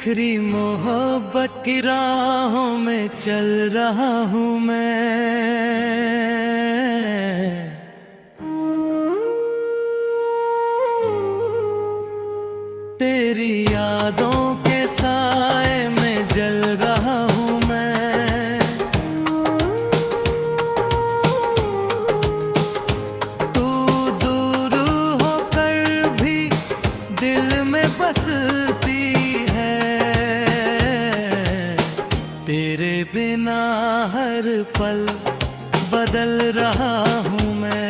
बिखरी मोहब्बत की राहों में चल रहा हूँ मैं। तेरी यादों के साए में जल रहा हूँ मैं। तू दूर होकर भी दिल में बसती है। तेरे बिना हर पल बदल रहा हूँ मैं।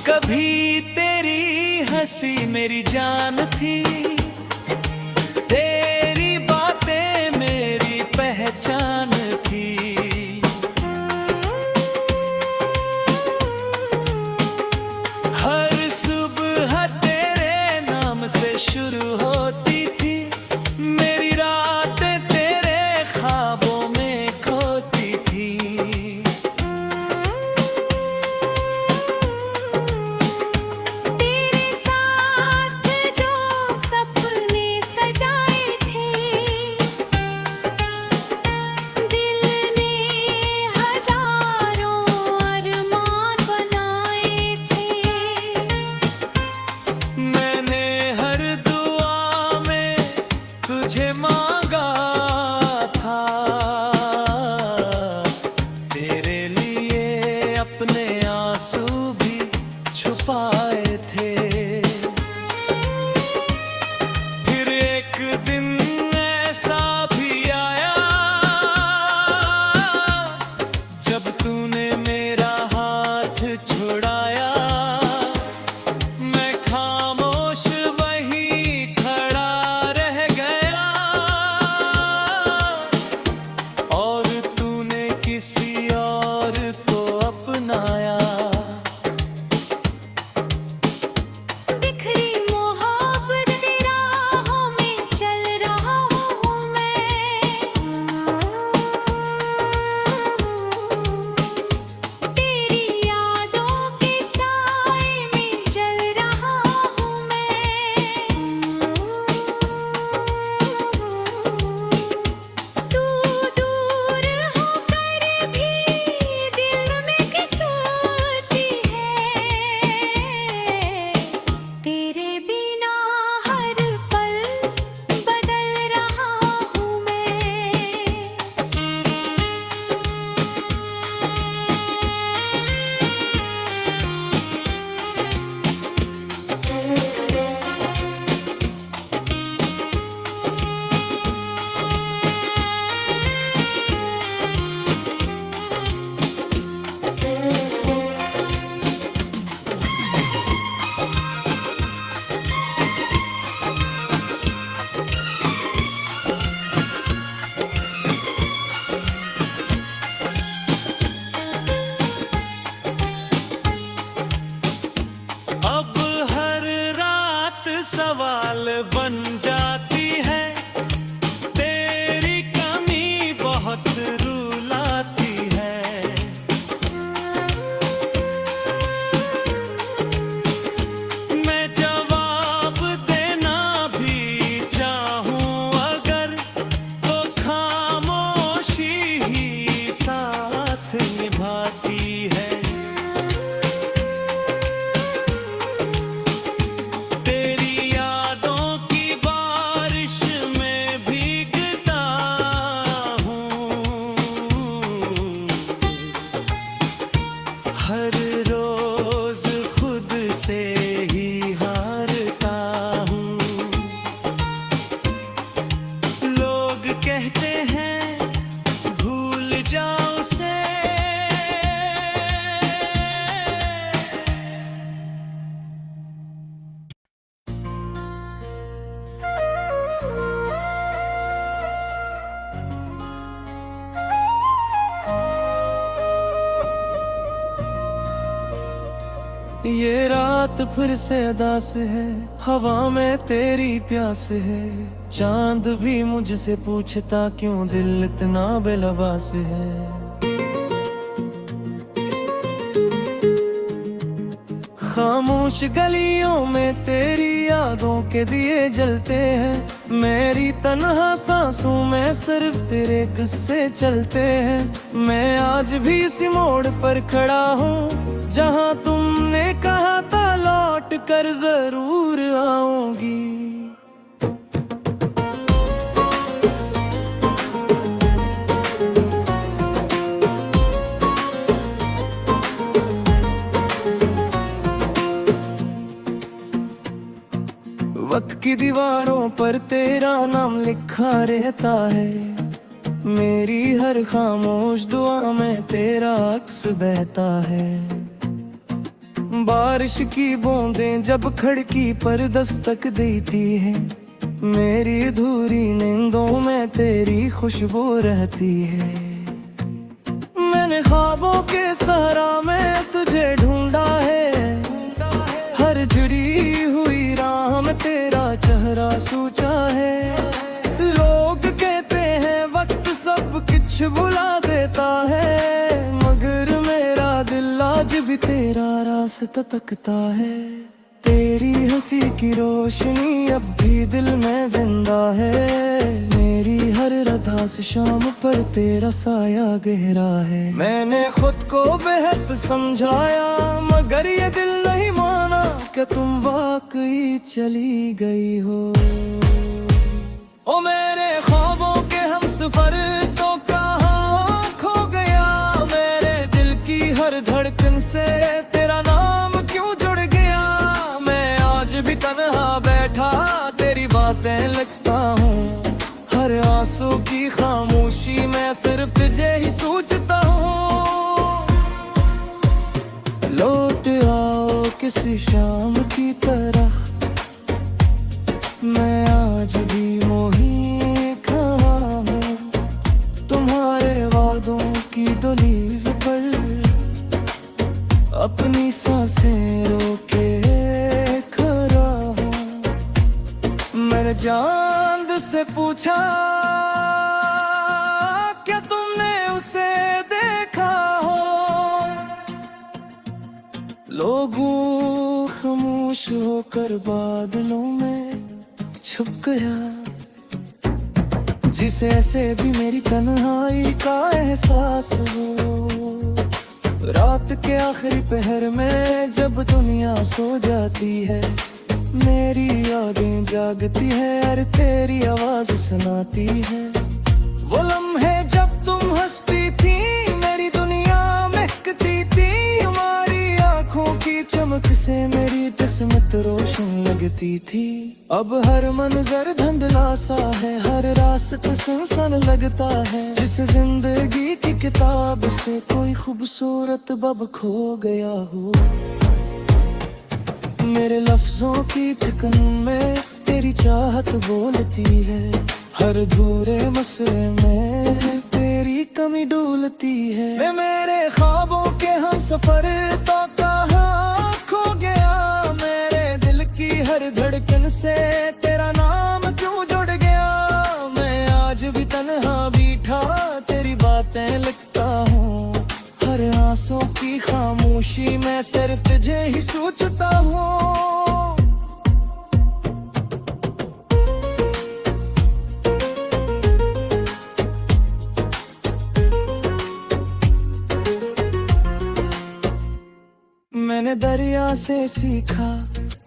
कभी तेरी हंसी मेरी जान थी, तेरी बातें मेरी पहचान थी। हर सुबह तेरे नाम से शुरू होती थी, मेरी रातें तेरे ख्वाबों में खोती थी। तुझे मांगा था, तेरे लिए अपने आंसू भी छुपाए थे। फिर एक दिन ऐसा भी आया जब तूने मेरा हाथ छुड़ाया। मैं खामोश वहीं खड़ा रह गया और तूने किसी और को अपनाया। ये रात फिर से अदास है, हवा में तेरी प्यास है। चांद भी मुझसे पूछता क्यों दिल इतना बेलबास है। खामोश गलियों में तेरी यादों के दिए जलते हैं। मेरी तन्हा सांसों में सिर्फ तेरे किस्से चलते हैं। मैं आज भी इसी मोड़ पर खड़ा हूँ जहाँ तुमने कहा था लौट कर जरूर आऊंगी। वक्त की दीवारों पर तेरा नाम लिखा रहता है। मेरी हर खामोश दुआ में तेरा अक्स बहता है। बारिश की बूंदें जब खिड़की पर दस्तक देती है, मेरी अधूरी नींदों में तेरी खुशबू रहती है। मैंने ख्वाबों के सहारा में तुझे ढूंढा है। हर जुड़ी हुई राह में तेरा चेहरा सूझा है। लोग कहते हैं वक्त सब कुछ भुला देता है, मगर मेरा दिल आज भी तेरा रास्ता तकता है। तेरी हंसी की रोशनी अब भी दिल में जिंदा है। मेरी हर रदास शाम पर तेरा साया गहरा है। मैंने खुद को बेहद समझाया, मगर ये दिल नहीं माना कि तुम वाकई चली गई हो। ओ मेरे ख्वाबों के हमसफर तो कहाँ खो गया। मेरे दिल की हर धड़कन से तेरा नाम क्यों जुड़ गया। मैं आज भी तन्हा बैठा तेरी बातें लिखता हूँ। हर आंसू की खामोशी में सिर्फ तुझे ही सोचता हूँ। लौट आओ किसी शाम की तरह, मैं आज भी मोही खड़ा हूँ। तुम्हारे वादों की दहलीज पर अपनी सांसें रोके खड़ा हूँ। मैंने चांद से पूछा क्या तुमने उसे देखा हो। लोगों खामोश होकर बादलों में छुप गया, जिसे ऐसे भी मेरी तन्हाई का एहसास हो। रात के आखिरी पहर में जब दुनिया सो जाती है, मेरी यादें जागती है और तेरी आवाज सुनाती है। वो लम्हे जब तुम हंसती थी, मेरी दुनिया महकती थी। हमारी आंखों की चमक से मेरी किस्मत रोशन लगती थी। अब हर मंजर धुंधला सा है, हर रास्ता सुनसान लगता है। जिस जिंदगी की किताब से कोई खूबसूरत बब खो गया हो। मेरे लफ्जों की थिकन में तेरी चाहत बोलती है। हर अधूरे मसले में तेरी कमी डूलती है। मैं मेरे ख्वाबों के हम सफर तो कहाँ खो गया। मेरे दिल की हर धड़कन से तेरा नाम क्यों जुड़ गया। मैं आज भी तन्हा बैठा तेरी बातें लिखता हूँ। हर आंसू की खामोशी में सिर्फ तुझे ही सोचता हूँ। मैंने दरिया से सीखा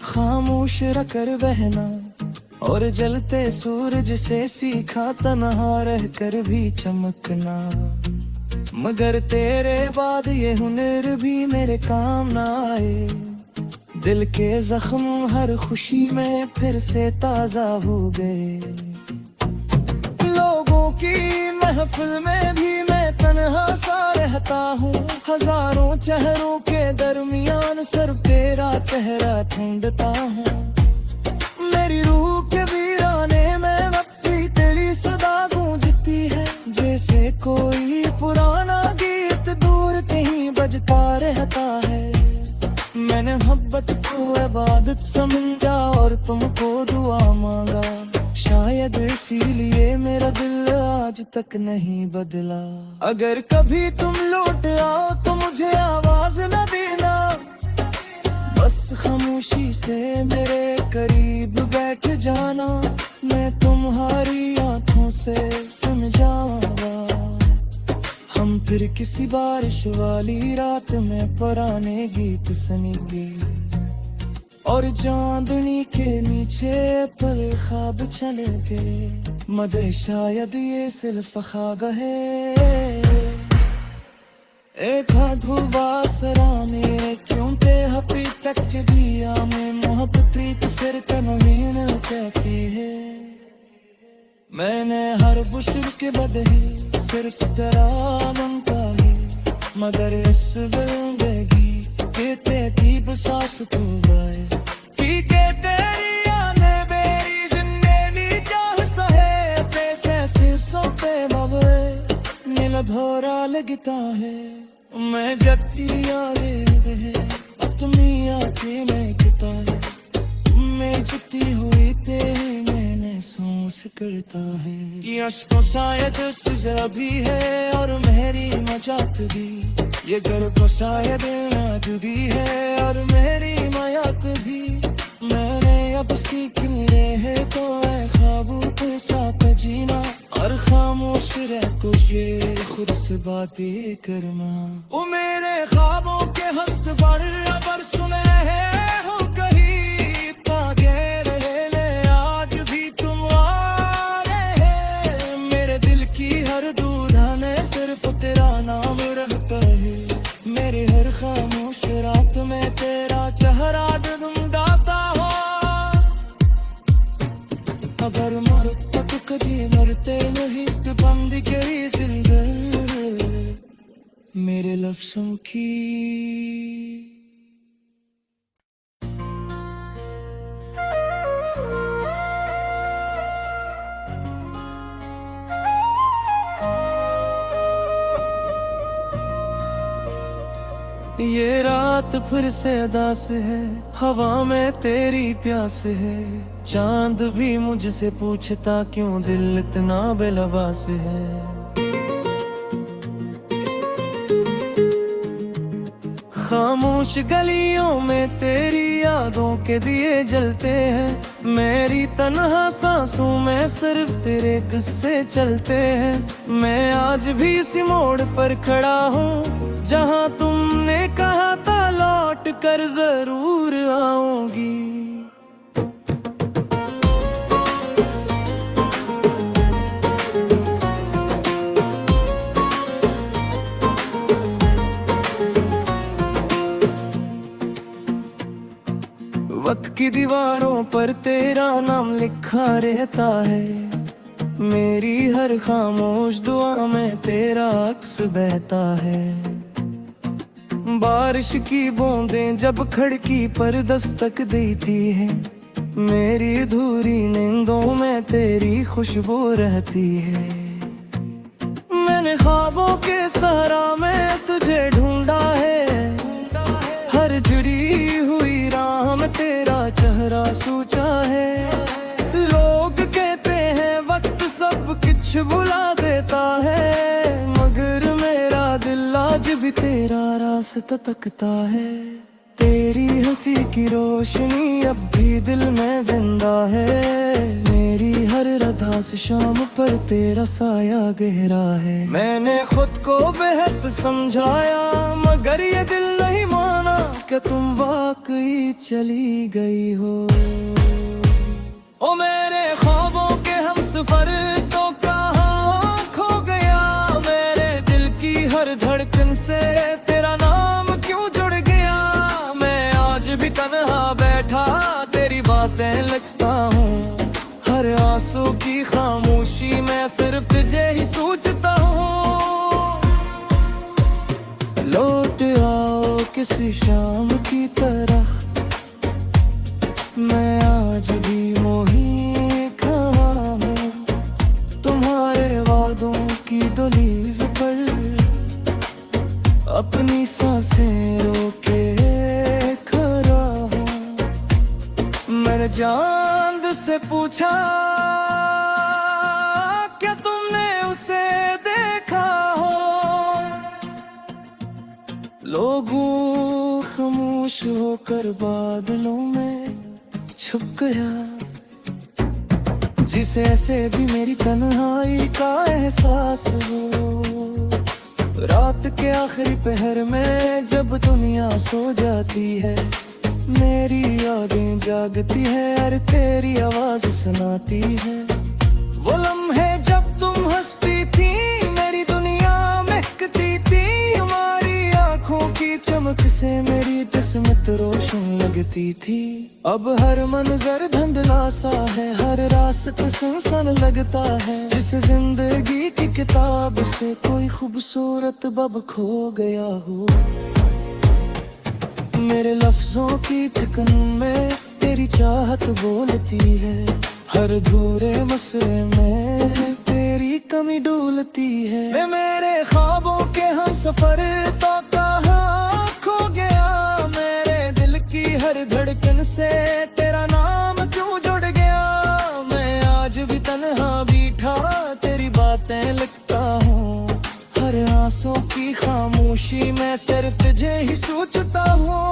खामोश रहकर बहना, और जलते सूरज से सीखा तन्हा रहकर भी चमकना। मगर तेरे बाद ये हुनर भी मेरे काम ना आए। दिल के जख्म हर खुशी में फिर से ताजा हो गए। लोगों की महफिल में भी मैं तन्हा सा रहता हूँ। हजारों चेहरों के दरमियान सिर्फ तेरा चेहरा ढूंढता हूँ। मेरी रूह के वीराने में अपनी तेरी सदा गूंजती है। जैसे कोई पुराना गीत दूर कहीं बजता रहता है। मैंने इबादत समझा और तुमको दुआ मांगा। शायद इसीलिए मेरा दिल आज तक नहीं बदला। अगर कभी तुम लौट आओ तो मुझे आवाज न देना, बस खामोशी से मेरे करीब बैठ जाना। मैं तुम्हारी आंखों से समझाऊंगा। हम फिर किसी बारिश वाली रात में पुराने गीत सुनेंगे और चांदनी के नीचे पर ख्वाब चलेंगे। मदे शायद ये सिर्फ ख्वाब है। एक हाथों बासरा मेरे क्यों ते हपी तक दिया में मोहब्बती तो सिर कनवीन कहती है। मैंने हर बुशर के बदले सिर्फ तेरा बनता है। मगर इस जिंदगी के तेरी बसास तू गाए की के तेरी आने बेरी जिन्ने भी चाह सहे पैसे से सोते मगे नील भोरा लगता है। मैं जब तेरी यादें अपनी आंखें में किता है। मैं जितनी हुई ते मैंने सांस करता है कि अश्कों शायद सजा भी है और मेरी मजाक भी। ये घर को शायद नाद भी है और मेरी मायात भी। मैंने अब सीख लिए है तो है ख्वाबों के साथ जीना और खामोश रह कुछ ये खुद से बातें करना। ओ मेरे ख्वाबों के हम सफर अबर सुने हैं हो कहीं तागे रहे ले आज भी तुम आ रहे हैं। मेरे दिल की हर दूल्हा ने सिर्फ तेरा नाम रखता है। मेरी हर खामोश रात में तेरा चेहरा डगमगाता हो। अगर मरता तो कभी मरते नहीं तो बंद करी जिंदगी मेरे लफ्ज़ों की। ये रात फिर से दास है, हवा में तेरी प्यास है। चांद भी मुझसे पूछता क्यों दिल इतना बेलबास है। खामोश गलियों में तेरी यादों के दिए जलते हैं। मेरी तन्हा सांसों में सिर्फ तेरे किस्से चलते हैं। मैं आज भी इसी मोड़ पर खड़ा हूँ जहाँ तुमने कहा था लौट कर जरूर आऊंगी। वक्त की दीवारों पर तेरा नाम लिखा रहता है। मेरी हर खामोश दुआ में तेरा अक्स बहता है। बारिश की बूंदें जब खिड़की पर दस्तक देती है। मेरी अधूरी नींदों में तेरी खुशबू रहती है। मैंने ख्वाबों के सहारा में तुझे ढूंढा है। हर जुड़ी हुई राह में तेरा चेहरा सूझा है। लोग कहते हैं वक्त सब कुछ भुला देता है, मगर मेरा दिल आज भी तेरा रास्ता तकता है। तेरी हंसी की रोशनी अब भी दिल में जिंदा है। मेरी हर रदास शाम पर तेरा साया गहरा है। मैंने खुद को बेहद समझाया मगर ये दिल नहीं माना कि तुम वाकई चली गई हो। ओ मेरे ख्वाबों के हम सफर तो कहाँ खो गया। मेरे दिल की हर धड़कन से तेरा नाम क्यों जुड़ गया। मैं आज भी तन्हा बैठा तेरी बातें लिखता हूँ। हर आंसू की खामोशी में सिर्फ तुझे ही सोचता हूँ। लौट आओ किसी शाम की तरह, मैं आज भी मोही खड़ा हूँ। तुम्हारे वादों की दहलीज पर अपनी सांसें रोके खड़ा हूँ। चांद से पूछा क्या तुमने उसे देखा हो, लोगों खामोश होकर बादलों में छुप गया। जिसे ऐसे भी मेरी तन्हाई का एहसास हो, रात के आखिरी पहर में जब दुनिया सो जाती है, मेरी यादें जागती है और तेरी आवाज सुनाती है। वो लम्हे जब तुम हंसती थी, मेरी दुनिया महकती थी, हमारी आंखों की चमक से मेरी किस्मत रोशन लगती थी। अब हर मंजर धुंधला सा है, हर रास्ता सुनसान लगता है। जिस जिंदगी की किताब से कोई खूबसूरत बब खो गया हो, मेरे लफ्जों की थिकन में तेरी चाहत बोलती है। हर अधूरे मसले में तेरी कमी डूलती है। मैं मेरे ख्वाबों के हम सफर तो कहाँ खो गया, मेरे दिल की हर धड़कन से तेरा नाम क्यों जुड़ गया। मैं आज भी तन्हा बैठा तेरी बातें लिखता हूँ, हर आंसू की खामोशी में सिर्फ तुझे ही सोचता हूँ।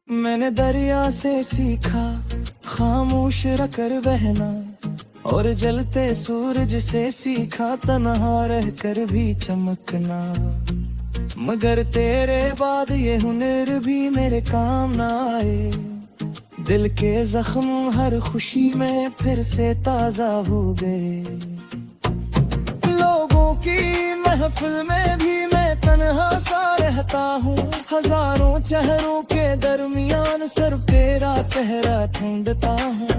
मैंने दरिया से सीखा खामोश रहकर बहना, और जलते सूरज से सीखा तन्हा रहकर भी चमकना। मगर तेरे बाद ये हुनर भी मेरे काम ना आए, दिल के जख्म हर खुशी में फिर से ताजा हो गए। लोगों की महफिल में भी मैं तन्हा सा रहता हूँ, हजारों चेहरों के दरमियान सिर्फ तेरा चेहरा ढूंढता हूँ।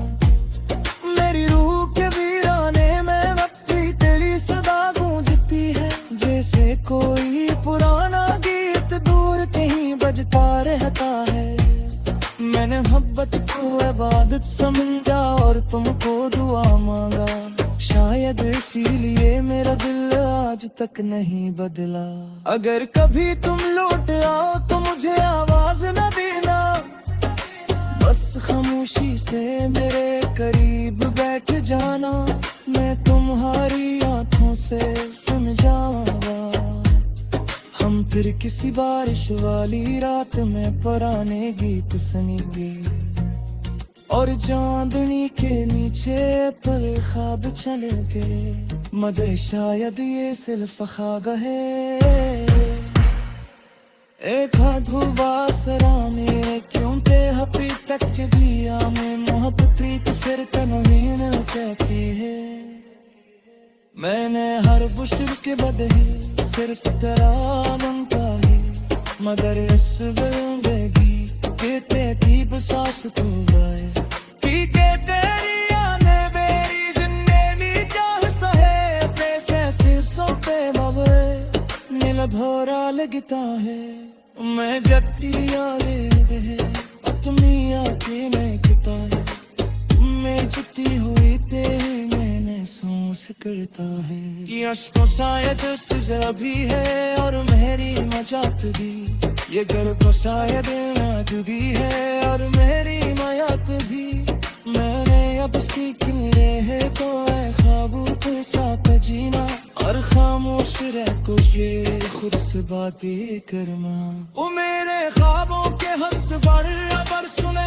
मेरी रूह के वीराने में अपनी तेरी सदा गूंजती है, जैसे कोई पुराना गीत दूर कहीं बजता रहता है। मैंने मोहब्बत को इबादत समझा और तुमको दुआ मांगा, शायद इसीलिए मेरा दिल आज तक नहीं बदला। अगर कभी तुम लौट आओ तो मुझे आवाज न देना, बस खामोशी से मेरे करीब बैठ जाना। मैं तुम्हारी आंखों से सुन जाऊंगा, हम फिर किसी बारिश वाली रात में पुराने गीत सुनेंगे, और चांदनी के नीचे पर ख्वाब चलेंगे। मदह शायद ये सिर्फ ख्वाब है, एक अधूरा सराने क्यों ते हकीकत के दिया में मोहब्बती तो सिर कनवीन कहती है। मैंने हर वुशर के बदले सिर्फ तेरा मांगा है, मगर इस जिंदगी के तेरी बसास तू गए की के तेरी आने बेरी जिन्ने भी चाह सहे, पैसे शीशों पे बगे नील भोरा लगता है। मैं जब तेरी यादें अपनी आंखें में किता है, मैं जितनी हुई तेरी मैंने सोच करता है। ये अश्कों शायद सजा भी है और मेरी मजाक भी, ये घर को शायद नाक भी है और मेरी मयात भी। मैंने अब सीख लिया है तो है ख्वाबों के साथ जीना, और खामोश रह कुछ ये खुद से बातें करना। ओ मेरे ख्वाबों के हर सफर पर सुने